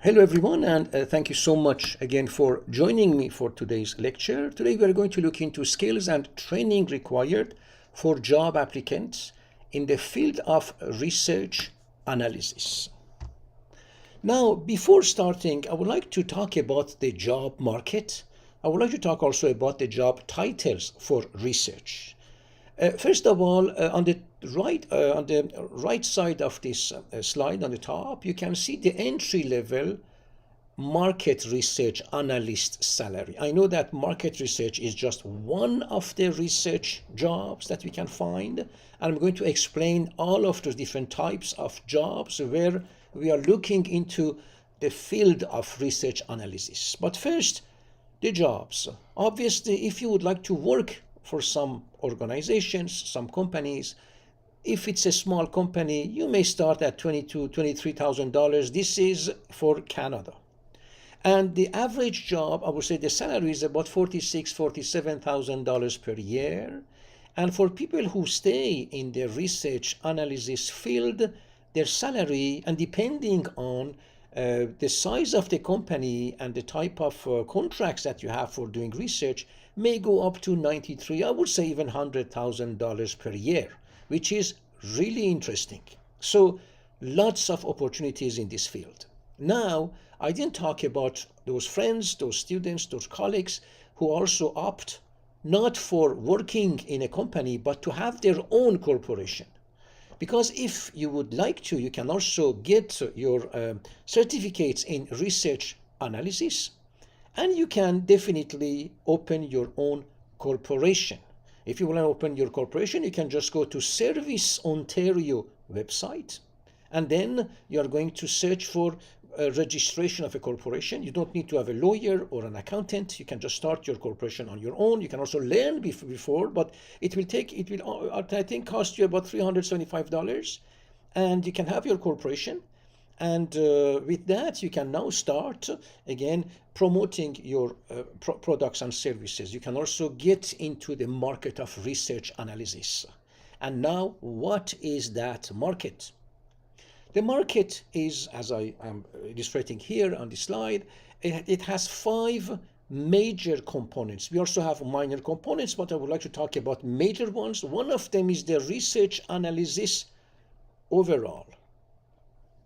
Hello everyone, and thank you so much again for joining me for today's lecture. Today we are going to look into skills and training required for job applicants in the field of research analysis. Now, before starting, I would like to talk about the job market. I would like to talk also about the job titles for research. First of all, on the right side of this slide on the top, you can see the entry level market research analyst salary. I know that market research is just one of the research jobs that we can find, and I'm going to explain all of those different types of jobs where we are looking into the field of research analysis. But first, the jobs. Obviously, if you would like to work for some organizations, some companies, if it's a small company, you may start at $22,000, $23,000. This is for Canada. And the average job, I would say the salary is about $46,000, $47,000 per year. And for people who stay in the research analysis field, their salary, and depending on the size of the company and the type of contracts that you have for doing research, may go up to 93, I would say even $100,000 per year, which is really interesting. So lots of opportunities in this field. Now, I didn't talk about those friends, those students, those colleagues who also opt not for working in a company, but to have their own corporation. Because if you would like to, you can also get your certificates in research analysis, and you can definitely open your own corporation. If you want to open your corporation, you can just go to Service Ontario website, and then you are going to search for registration of a corporation. You don't need to have a lawyer or an accountant. You can just start your corporation on your own. You can also learn before, but it will I think cost you about $375, and you can have your corporation. And with that, you can now start again promoting your products and services. You can also get into the market of research analysis. And now, what is that market? The market is, as I am illustrating here on the slide, it has five major components. We also have minor components, but I would like to talk about major ones. One of them is the research analysis overall.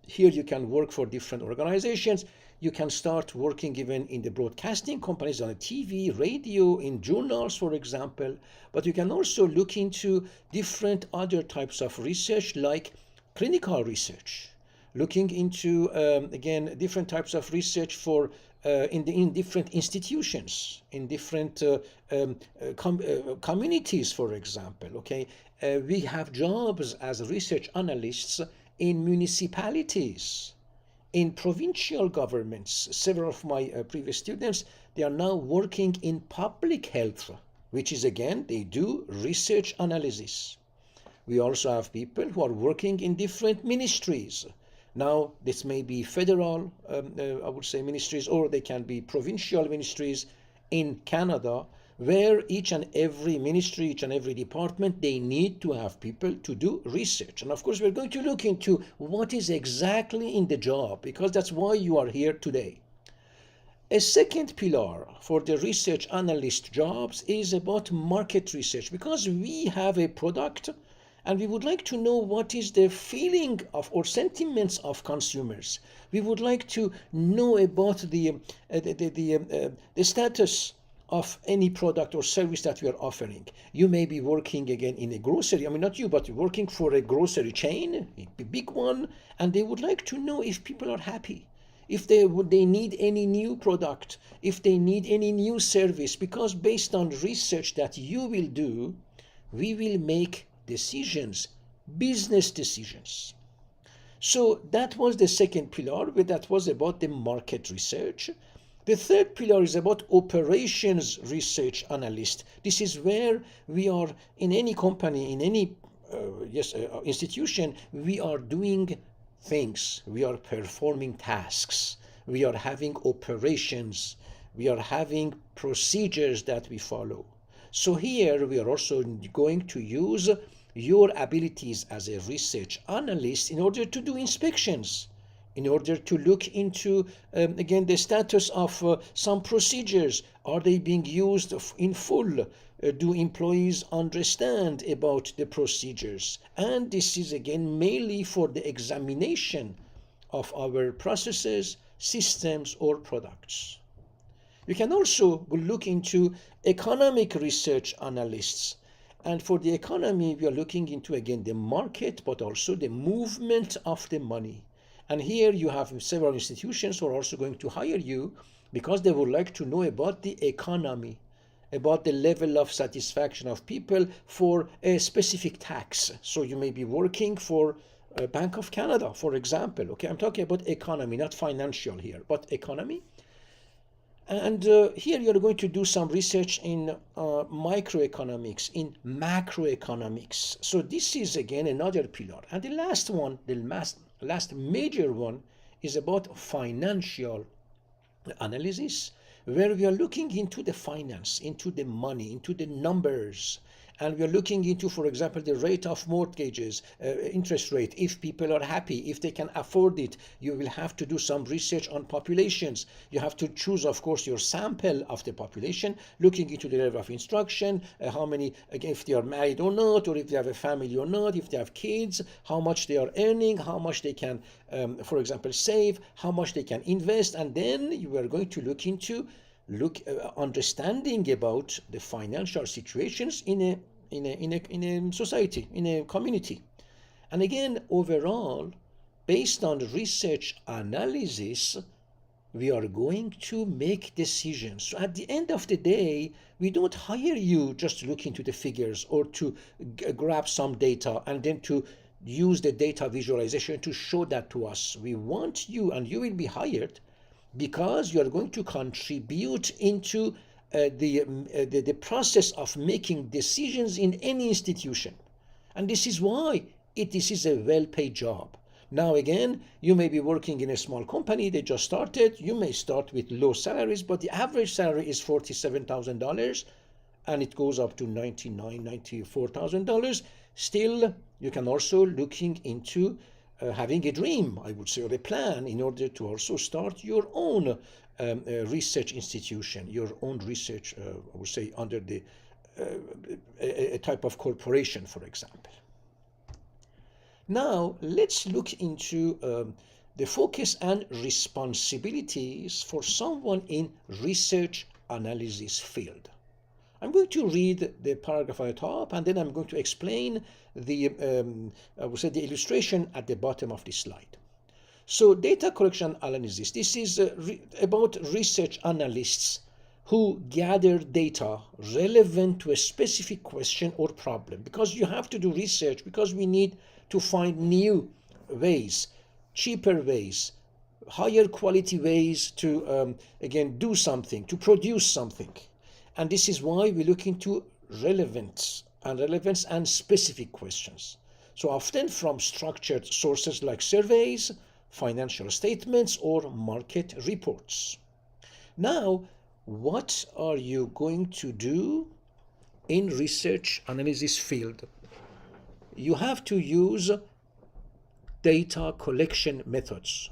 Here you can work for different organizations. You can start working even in the broadcasting companies on the TV, radio, in journals, for example. But you can also look into different other types of research like clinical research, looking into again different types of research for in different institutions, in different communities, for example. Okay, we have jobs as research analysts in municipalities, in provincial governments. Several of my previous students, they are now working in public health, which is again they do research analysis. We also have people who are working in different ministries. Now, this may be federal, I would say, ministries, or they can be provincial ministries in Canada, where each and every ministry, each and every department, they need to have people to do research. And of course, we're going to look into what is exactly in the job, because that's why you are here today. A second pillar for the research analyst jobs is about market research, because we have a product and we would like to know what is the feeling of or sentiments of consumers. We would like to know about the status of any product or service that we are offering. You may be working again in a grocery, I mean not you, but working for a grocery chain, a big one, and they would like to know if people are happy, if they need any new product, if they need any new service, because based on research that you will do, we will make decisions, business decisions. So that was the second pillar, but that was about the market research. The third pillar is about operations research analyst. This is where we are in any company, in any institution, we are doing things, we are performing tasks, we are having operations, we are having procedures that we follow. So here we are also going to use your abilities as a research analyst in order to do inspections in order to look into, again, the status of some procedures. Are they being used in full? Do employees understand about the procedures? And this is again mainly for the examination of our processes, systems, or products. You can also look into economic research analysts. And for the economy, we are looking into, again, the market, but also the movement of the money. And here you have several institutions who are also going to hire you because they would like to know about the economy, about the level of satisfaction of people for a specific tax. So you may be working for Bank of Canada, for example. Okay, I'm talking about economy, not financial here, but economy. And here you're going to do some research in microeconomics, in macroeconomics. So this is again another pillar. And the last one, the last major one, is about financial analysis, where we are looking into the finance, into the money, into the numbers. And we are looking into, for example, the rate of mortgages, interest rate, if people are happy, if they can afford it. You will have to do some research on populations. You have to choose, of course, your sample of the population, looking into the level of instruction, how many, again, if they are married or not, or if they have a family or not, if they have kids, how much they are earning, how much they can, for example, save, how much they can invest. And then you are going to look into understanding about the financial situations in a society, in a community. And again, overall, based on research analysis, we are going to make decisions. So at the end of the day, we don't hire you just to look into the figures or to grab some data and then to use the data visualization to show that to us. We want you, and you will be hired because you are going to contribute into the process of making decisions in any institution. And this is why this is a well-paid job. Now again, you may be working in a small company, they just started, you may start with low salaries, but the average salary is $47,000 and it goes up to $99,000, $94,000. Still, you can also looking into having a dream, I would say, or a plan in order to also start your own research institution, your own research, I would say, under the a type of corporation, for example. Now, let's look into the focus and responsibilities for someone in research analysis field. I'm going to read the paragraph at the top, and then I'm going to explain the, I would say, the illustration at the bottom of this slide. So data collection analysis, this is about research analysts who gather data relevant to a specific question or problem. Because you have to do research, because we need to find new ways, cheaper ways, higher quality ways to, again, do something, to produce something. And this is why we look into relevance and specific questions. So often from structured sources like surveys, financial statements, or market reports. Now, what are you going to do in research analysis field? You have to use data collection methods.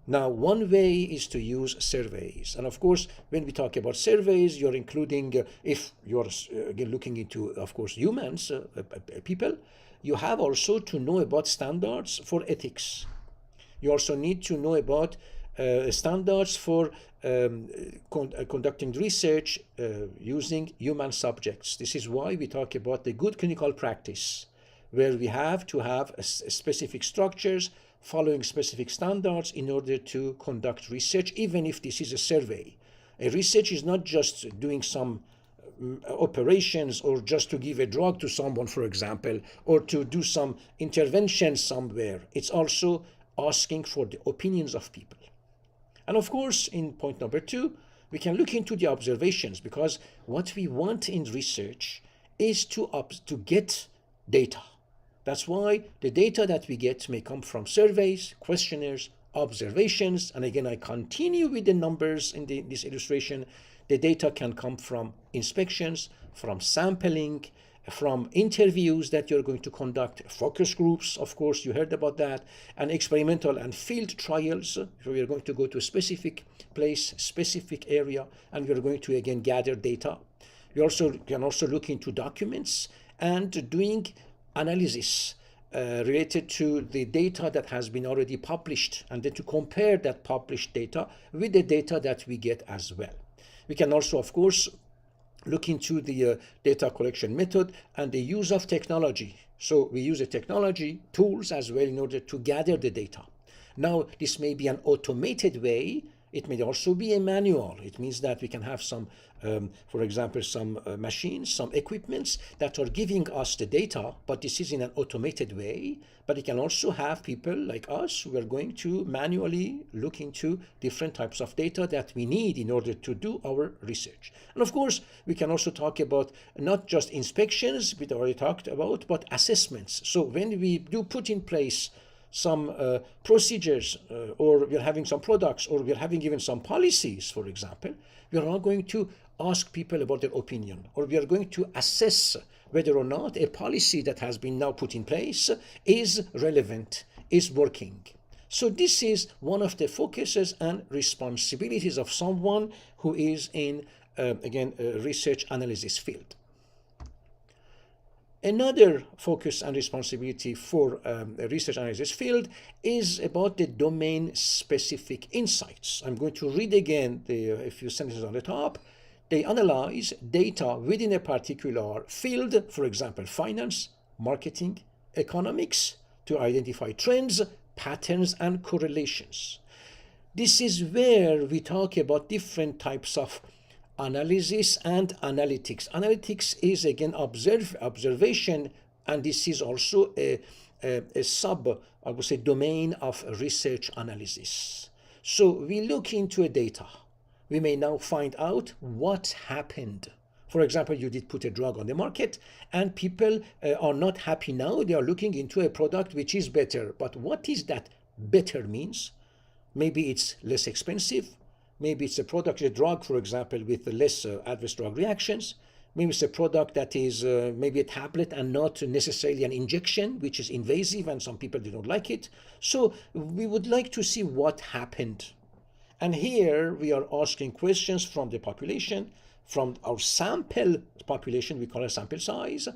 Now, one way is to use surveys. And of course, when we talk about surveys, you're including, if you're again looking into, of course, humans, people, you have also to know about standards for ethics. You also need to know about standards for conducting research using human subjects. This is why we talk about the good clinical practice, where we have to have specific structures following specific standards in order to conduct research, even if this is a survey. A research is not just doing some operations or just to give a drug to someone, for example, or to do some intervention somewhere. It's also asking for the opinions of people. And of course, in point number 2, we can look into the observations, because what we want in research is to get data. That's why the data that we get may come from surveys, questionnaires, observations, and again, I continue with the numbers in this illustration. The data can come from inspections, from sampling, from interviews that you're going to conduct, focus groups, of course, you heard about that, and experimental and field trials. So we're going to go to a specific place, specific area, and we're going to again gather data. We also can also look into documents and doing analysis related to the data that has been already published, and then to compare that published data with the data that we get as well. We can also, of course, look into the data collection method and the use of technology. So we use the technology tools as well in order to gather the data. Now, this may be an automated way. It may also be a manual. It means that we can have some, for example, some machines, some equipments that are giving us the data, but this is in an automated way. But it can also have people like us who are going to manually look into different types of data that we need in order to do our research. And of course, we can also talk about not just inspections, we already talked about, but assessments. So when we do put in place some procedures, or we're having some products, or we're having even some policies, for example, we are not going to ask people about their opinion, or we are going to assess whether or not a policy that has been now put in place is relevant, is working. So this is one of the focuses and responsibilities of someone who is in, again, a research analysis field. Another focus and responsibility for a research analysis field is about the domain-specific insights. I'm going to read again a few sentences on the top. They analyze data within a particular field, for example, finance, marketing, economics, to identify trends, patterns, and correlations. This is where we talk about different types of analysis and analytics. Analytics is again observation, and this is also a sub, I would say, domain of research analysis. So we look into a data. We may now find out what happened. For example, you did put a drug on the market and people are not happy now. They are looking into a product which is better. But what is that better means? Maybe it's less expensive. Maybe it's a product, a drug, for example, with less adverse drug reactions. Maybe it's a product that is maybe a tablet and not necessarily an injection, which is invasive and some people don't like it. So we would like to see what happened. And here we are asking questions from the population, from our sample population, we call it sample size,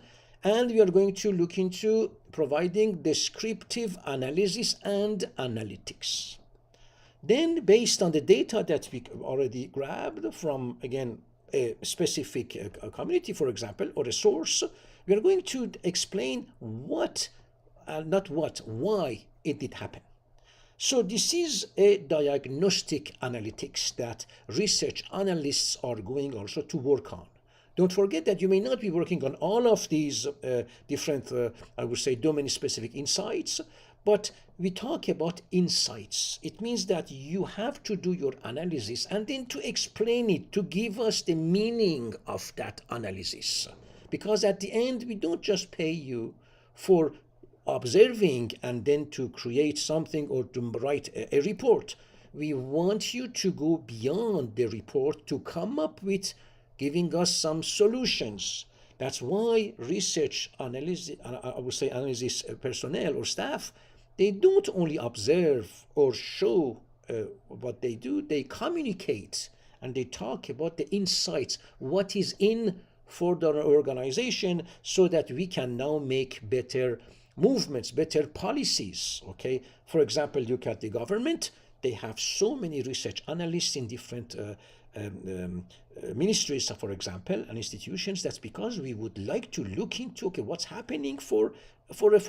and we are going to look into providing descriptive analysis and analytics. Then, based on the data that we already grabbed from, again, a specific community, for example, or a source, we are going to explain what, why it did happen. So this is a diagnostic analytics that research analysts are going also to work on. Don't forget that you may not be working on all of these different, I would say, domain-specific insights, but we talk about insights. It means that you have to do your analysis and then to explain it, to give us the meaning of that analysis. Because at the end, we don't just pay you for observing and then to create something or to write a report. We want you to go beyond the report to come up with giving us some solutions. That's why research analysis, I would say analysis personnel or staff, they don't only observe or show what they do, they communicate and they talk about the insights, what is in for the organization, so that we can now make better movements, better policies. Okay, for example, look at the government. They have so many research analysts in different ministries, for example, and institutions. That's because we would like to look into what's happening for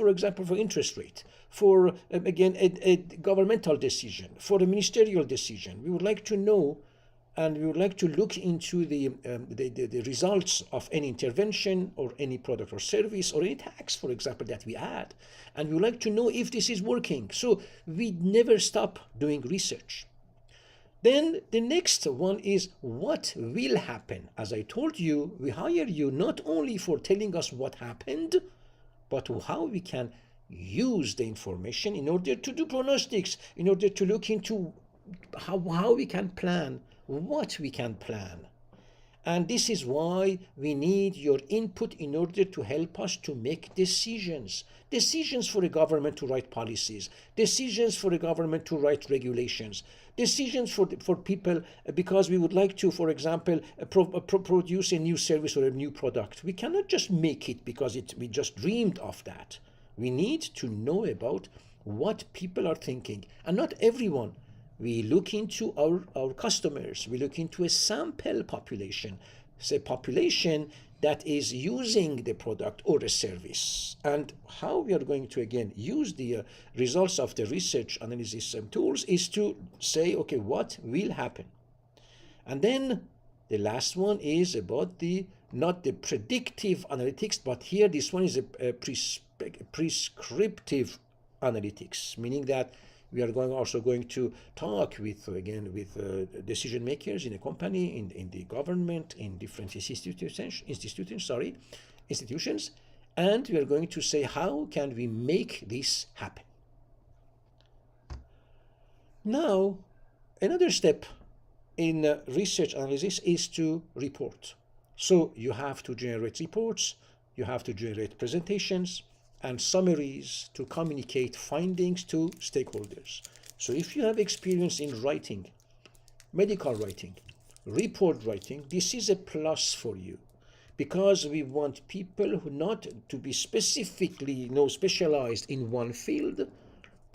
example, for interest rate, for again a governmental decision, for a ministerial decision. We would like to know, and we would like to look into the results of any intervention or any product or service or any tax, for example, that we add. And we would like to know if this is working. So we never stop doing research. Then the next one is what will happen. As I told you, we hire you not only for telling us what happened, but how we can use the information in order to do prognostics, in order to look into how we can plan, what we can plan. And this is why we need your input in order to help us to make decisions. Decisions for a government to write policies, decisions for a government to write regulations, decisions for people because we would like to, for example, produce a new service or a new product. We cannot just make it because we just dreamed of that. We need to know about what people are thinking, and not everyone. We look into our customers, we look into a sample population, say population that is using the product or the service, and how we are going to again use the results of the research analysis tools is to say, okay, what will happen. And then the last one is about the not the predictive analytics, but here this one is a prescriptive analytics, meaning that we are also going to talk with decision makers in a company, in the government, in different institutions, and we are going to say how can we make this happen. Now, another step in research analysis is to report. So you have to generate reports, you have to generate presentations and summaries to communicate findings to stakeholders. So if you have experience in writing, medical writing, report writing, this is a plus for you, because we want people who not to be specifically specialized in one field,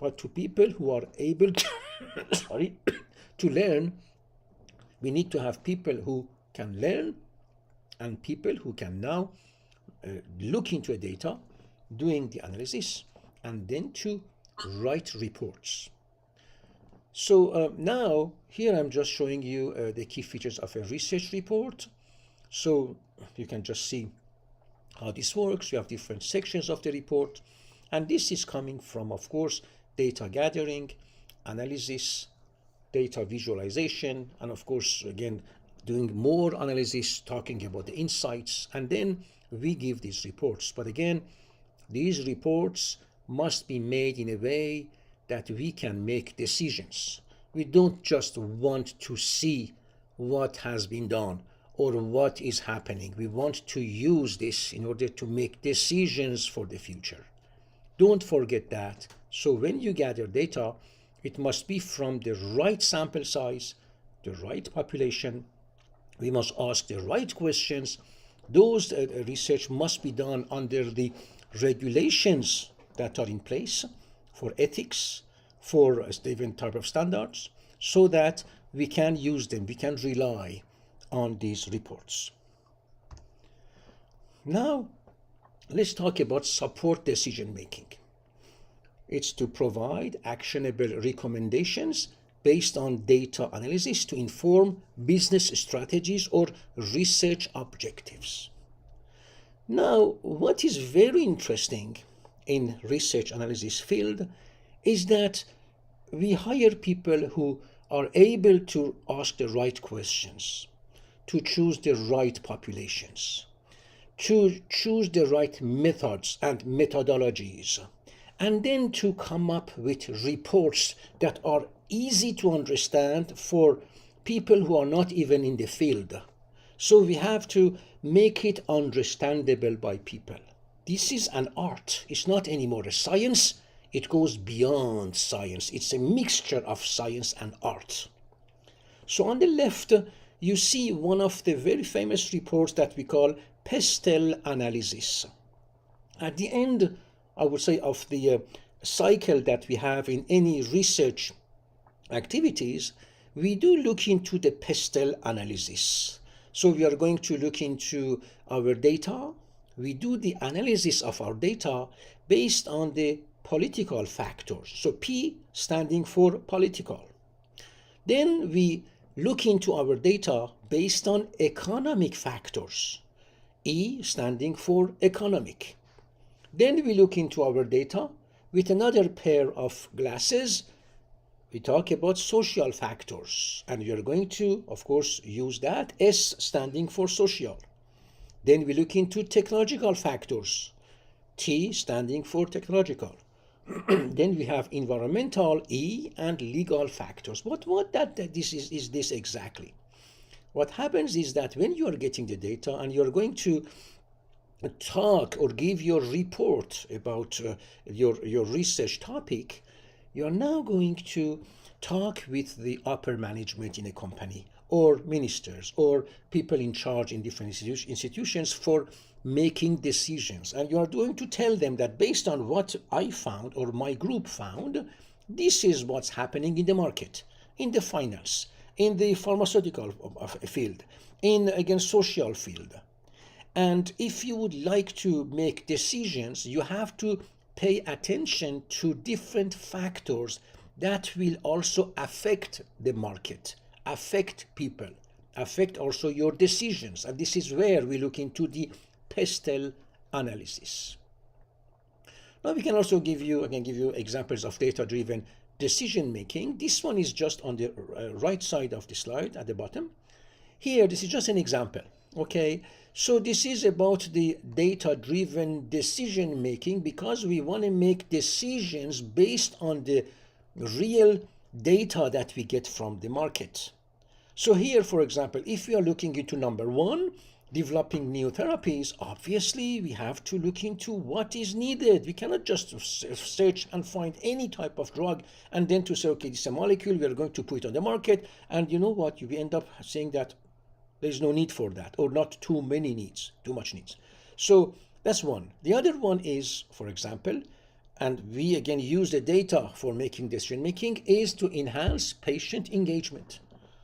but to people who are able to, to learn. We need to have people who can learn and people who can now look into a data, doing the analysis, and then to write reports. So now here I'm just showing you the key features of a research report. So you can just see how this works. You have different sections of the report, and this is coming from, of course, data gathering, analysis, data visualization, and of course again doing more analysis, talking about the insights, and then we give these reports. But again, these reports must be made in a way that we can make decisions. We don't just want to see what has been done or what is happening. We want to use this in order to make decisions for the future. Don't forget that. So when you gather data, it must be from the right sample size, the right population. We must ask the right questions. Those research must be done under the regulations that are in place for ethics, for different type of standards, so that we can use them, we can rely on these reports. Now, let's talk about support decision making. It's to provide actionable recommendations based on data analysis to inform business strategies or research objectives. Now, what is very interesting in research analysis field is that we hire people who are able to ask the right questions, to choose the right populations, to choose the right methods and methodologies, and then to come up with reports that are easy to understand for people who are not even in the field. So we have to make it understandable by people. This is an art. It's not anymore a science. It goes beyond science. It's a mixture of science and art. So on the left, you see one of the very famous reports that we call pestle analysis. At the end, I would say, of the cycle that we have in any research activities, we do look into the pestle analysis. So we are going to look into our data. We do the analysis of our data based on the political factors. So P standing for political. Then we look into our data based on economic factors. E standing for economic. Then we look into our data with another pair of glasses. We talk about social factors, and we are going to, of course, use that, S standing for social. Then we look into technological factors, T standing for technological. Then we have environmental, E, and legal factors. What this is this exactly? What happens is that when you are getting the data and you're going to talk or give your report about your research topic, you are now going to talk with the upper management in a company or ministers or people in charge in different institutions for making decisions. And you are going to tell them that based on what I found or my group found, this is what's happening in the market, in the finance, in the pharmaceutical field, in again social field. And if you would like to make decisions, you have to pay attention to different factors that will also affect the market, affect people, affect also your decisions. And this is where we look into the pestle analysis. Now we can also give you examples of data-driven decision making. This one is just on the right side of the slide at the bottom. Here, this is just an example, okay? So this is about the data-driven decision making because we want to make decisions based on the real data that we get from the market. So here, for example, if we are looking into number one, developing new therapies, obviously we have to look into what is needed. We cannot just search and find any type of drug and then to say, okay, this is a molecule, we are going to put it on the market, and you know what, you end up saying that there's no need for that, or not too much needs. So that's one. The other one is, for example, and we again use the data for making decision making, is to enhance patient engagement.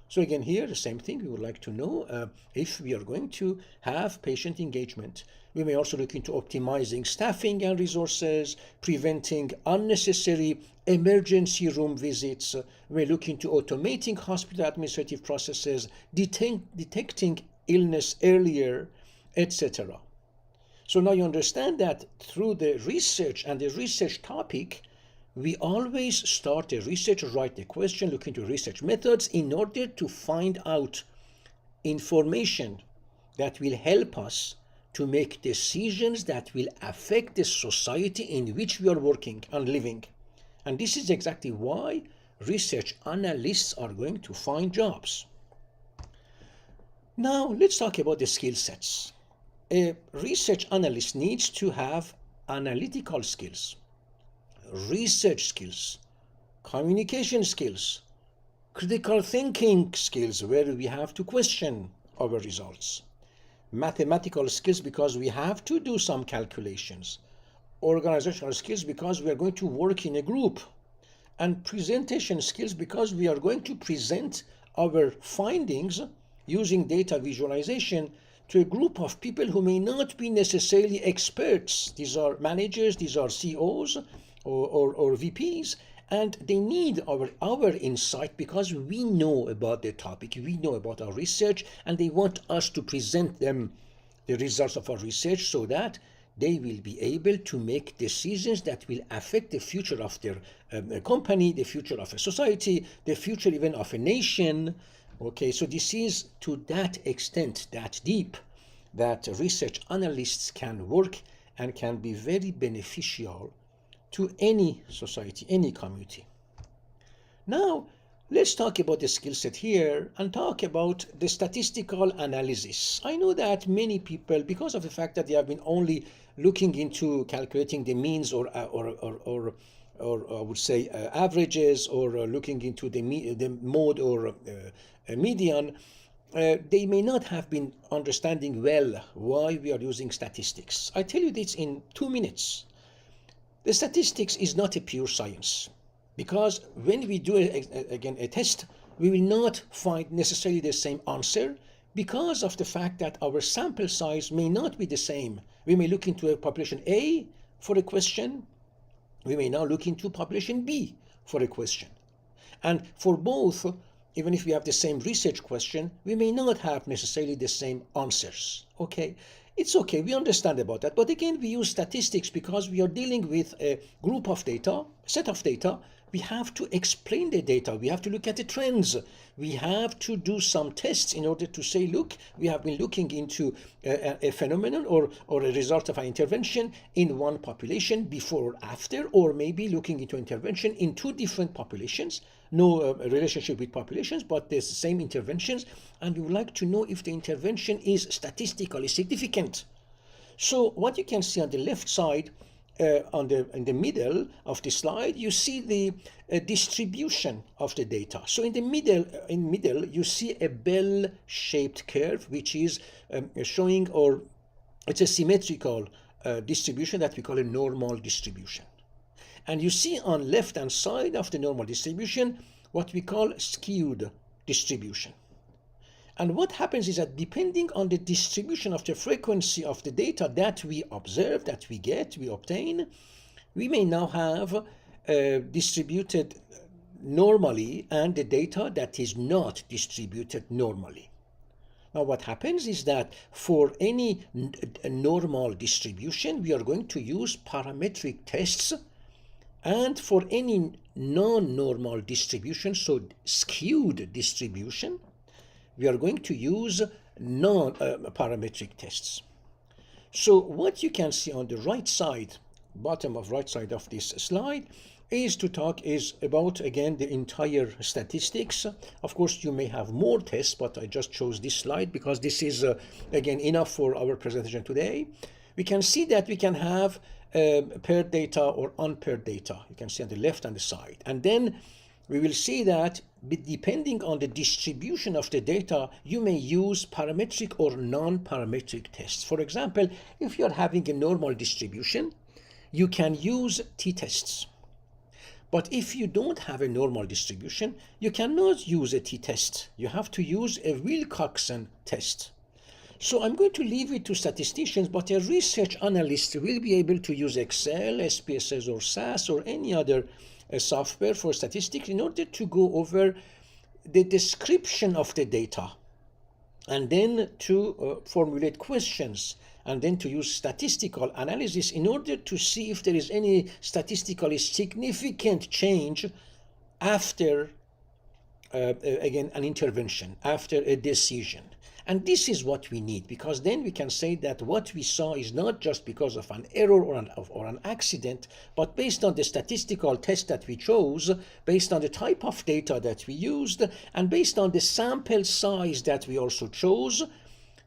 So again here, the same thing, we would like to know if we are going to have patient engagement. We may also look into optimizing staffing and resources, preventing unnecessary emergency room visits. We look into automating hospital administrative processes, detecting illness earlier, etc. So now you understand that through the research and the research topic, we always start a research, write a question, look into research methods in order to find out information that will help us to make decisions that will affect the society in which we are working and living. And this is exactly why research analysts are going to find jobs. Now let's talk about the skill sets. A research analyst needs to have analytical skills, research skills, communication skills, critical thinking skills where we have to question our results, mathematical skills because we have to do some calculations, organizational skills because we are going to work in a group, and presentation skills because we are going to present our findings using data visualization to a group of people who may not be necessarily experts. These are managers, these are CEOs or VPs, and they need our insight because we know about the topic, we know about our research, and they want us to present them the results of our research so that they will be able to make decisions that will affect the future of their company, the future of a society, the future even of a nation. Okay, so this is to that extent, that deep, that research analysts can work and can be very beneficial to any society, any community. Now, let's talk about the skill set here and talk about the statistical analysis. I know that many people, because of the fact that they have been only looking into calculating the means or I would say averages, or looking into the mode or median, they may not have been understanding well why we are using statistics. I tell you this in 2 minutes. The statistics is not a pure science, because when we do a test, we will not find necessarily the same answer because of the fact that our sample size may not be the same. We may look into a population A for a question, we may now look into population B for a question. And for both, even if we have the same research question, we may not have necessarily the same answers. Okay, it's okay, we understand about that. But again, we use statistics because we are dealing with a group of data, set of data we have to explain the data. We have to look at the trends. We have to do some tests in order to say, look, we have been looking into a phenomenon or a result of an intervention in one population before or after, or maybe looking into intervention in two different populations, no relationship with populations, but there's the same interventions, and we would like to know if the intervention is statistically significant. So what you can see on the left side, in the middle of the slide, you see the distribution of the data. So in the middle, you see a bell-shaped curve, which is showing, or it's a symmetrical distribution that we call a normal distribution. And you see on left-hand side of the normal distribution what we call skewed distribution. And what happens is that depending on the distribution of the frequency of the data that we observe, that we obtain, we may now have distributed normally and the data that is not distributed normally. Now what happens is that for any normal distribution, we are going to use parametric tests, and for any non-normal distribution, so skewed distribution, we are going to use non-parametric tests. So what you can see on the right side, bottom of right side of this slide, is about, again, the entire statistics. Of course, you may have more tests, but I just chose this slide because this is, again, enough for our presentation today. We can see that we can have paired data or unpaired data. You can see on the left and the side. And then we will see that depending on the distribution of the data, you may use parametric or non-parametric tests. For example, if you're having a normal distribution, you can use t-tests. But if you don't have a normal distribution, you cannot use a t-test. You have to use a Wilcoxon test. So I'm going to leave it to statisticians, but a research analyst will be able to use Excel, SPSS, or SAS, or any other software for statistics in order to go over the description of the data, and then to formulate questions, and then to use statistical analysis in order to see if there is any statistically significant change after, again, an intervention, after a decision. And this is what we need, because then we can say that what we saw is not just because of an error or an accident, but based on the statistical test that we chose, based on the type of data that we used, and based on the sample size that we also chose,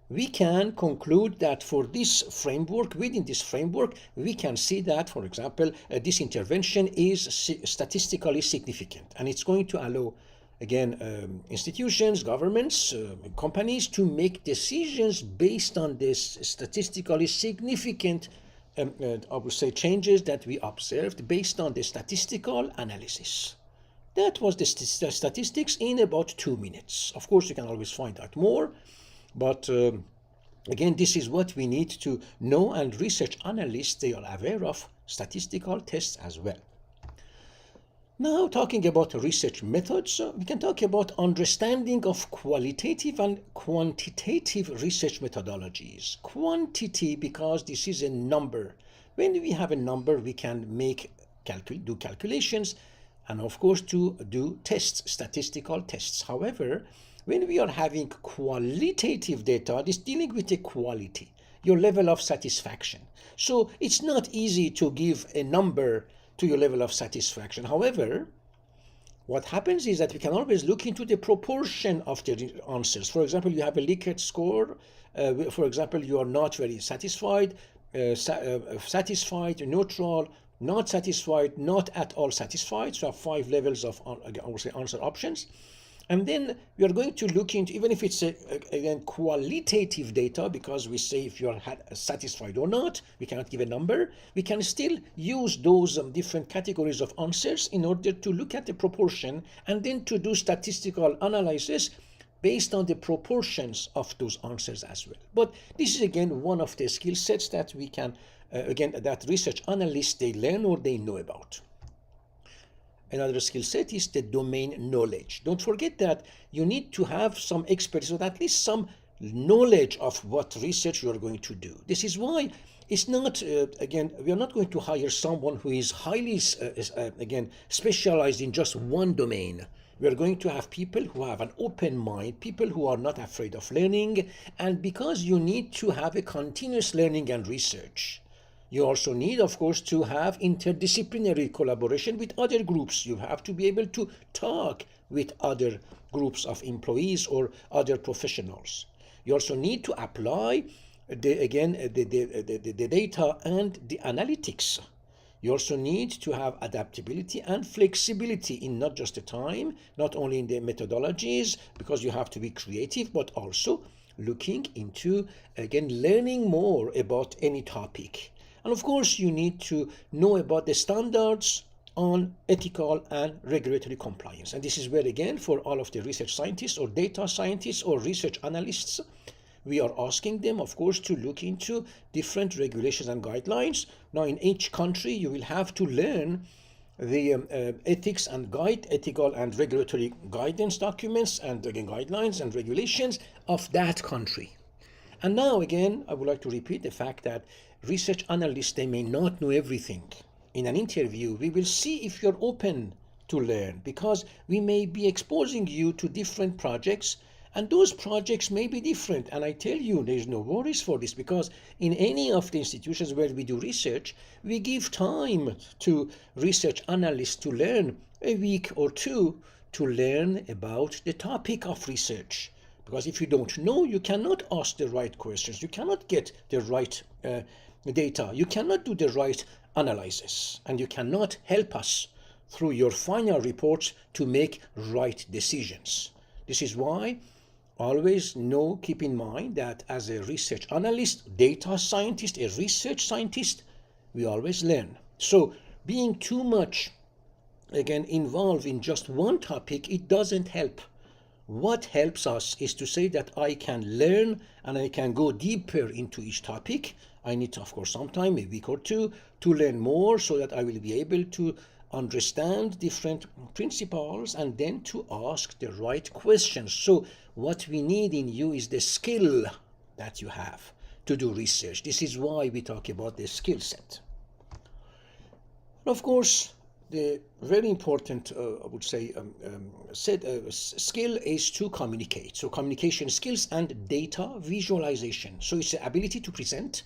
we can conclude that for this framework, within this framework, we can see that, for example, this intervention is statistically significant, and it's going to allow, again, institutions, governments, companies to make decisions based on this statistically significant, I would say, changes that we observed based on the statistical analysis. That was the statistics in about 2 minutes. Of course, you can always find out more, but again, this is what we need to know, and research analysts, they are aware of statistical tests as well. Now, talking about research methods, we can talk about understanding of qualitative and quantitative research methodologies. Quantity, because this is a number. When we have a number, we can do calculations, and of course to do tests, statistical tests. However, when we are having qualitative data, it is dealing with the quality, your level of satisfaction. So it's not easy to give a number to your level of satisfaction. However, what happens is that we can always look into the proportion of the answers. For example, you have a Likert score. For example, you are not very satisfied, satisfied, neutral, not satisfied, not at all satisfied. So I have 5 levels of answer options. And then we are going to look into, even if it's again qualitative data, because we say if you are satisfied or not, we cannot give a number, we can still use those different categories of answers in order to look at the proportion and then to do statistical analysis based on the proportions of those answers as well. But this is again one of the skill sets that we can, that research analysts, they learn or they know about. Another skill set is the domain knowledge. Don't forget that you need to have some expertise, or at least some knowledge of what research you are going to do. This is why It's not, again, we are not going to hire someone who is highly, again, specialized in just one domain. We are going to have people who have an open mind, people who are not afraid of learning, and because you need to have a continuous learning and research. You also need, of course, to have interdisciplinary collaboration with other groups. You have to be able to talk with other groups of employees or other professionals. You also need to apply the data and the analytics. You also need to have adaptability and flexibility in not just the time, not only in the methodologies, because you have to be creative, but also looking into, again, learning more about any topic. And of course, you need to know about the standards on ethical and regulatory compliance. And this is where, again, for all of the research scientists or data scientists or research analysts, we are asking them, of course, to look into different regulations and guidelines. Now, in each country, you will have to learn the ethical and regulatory guidance documents and, again, guidelines and regulations of that country. And now, again, I would like to repeat the fact that research analysts, they may not know everything. In an interview, we will see if you're open to learn, because we may be exposing you to different projects, and those projects may be different. And I tell you, there's no worries for this, because in any of the institutions where we do research, we give time to research analysts to learn a week or two to learn about the topic of research. Because if you don't know, you cannot ask the right questions, you cannot get the right data, you cannot do the right analysis, and you cannot help us through your final reports to make right decisions. This is why always keep in mind that as a research analyst, data scientist, a research scientist, we always learn. So being too much, again, involved in just one topic, it doesn't help. What helps us is to say that I can learn and I can go deeper into each topic. I need, of course, some time, a week or two, to learn more so that I will be able to understand different principles and then to ask the right questions. So what we need in you is the skill that you have to do research. This is why we talk about the skill set. And of course, the very important, I would say, skill is to communicate. So communication skills and data visualization. So it's the ability to present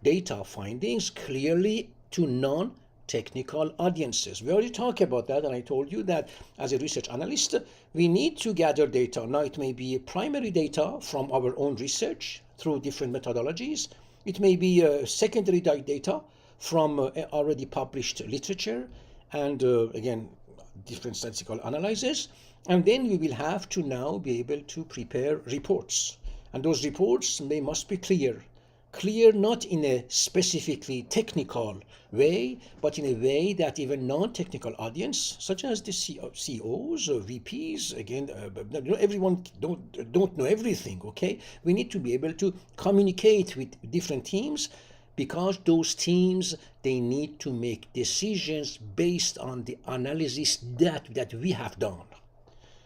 data findings clearly to non-technical audiences. We already talked about that, and I told you that as a research analyst, we need to gather data. Now, it may be primary data from our own research through different methodologies. It may be secondary data from already published literature, and again, different statistical analyses. And then we will have to now be able to prepare reports. And those reports must be clear not in a specifically technical way, but in a way that even non-technical audience, such as the CEOs or VPs, again, everyone don't know everything, okay? We need to be able to communicate with different teams, because those teams, they need to make decisions based on the analysis that we have done.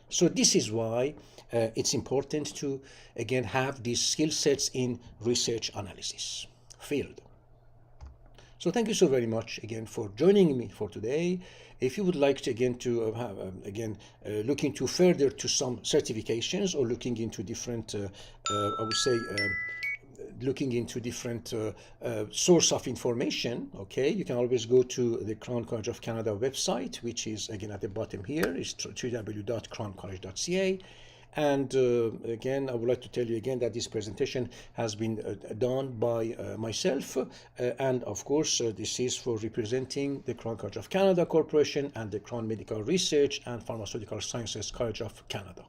So this is why it's important to, again, have these skill sets in research analysis field. So thank you so very much again for joining me for today. If you would like to look into further to some certifications, or looking into different, I would say, looking into different source of information, okay, you can always go to the Crown College of Canada website, which is, again, at the bottom here, is www.crowncollege.ca. And again, I would like to tell you again that this presentation has been done by myself, and of course this is for representing the Crown College of Canada Corporation and the Crown Medical Research and Pharmaceutical Sciences College of Canada.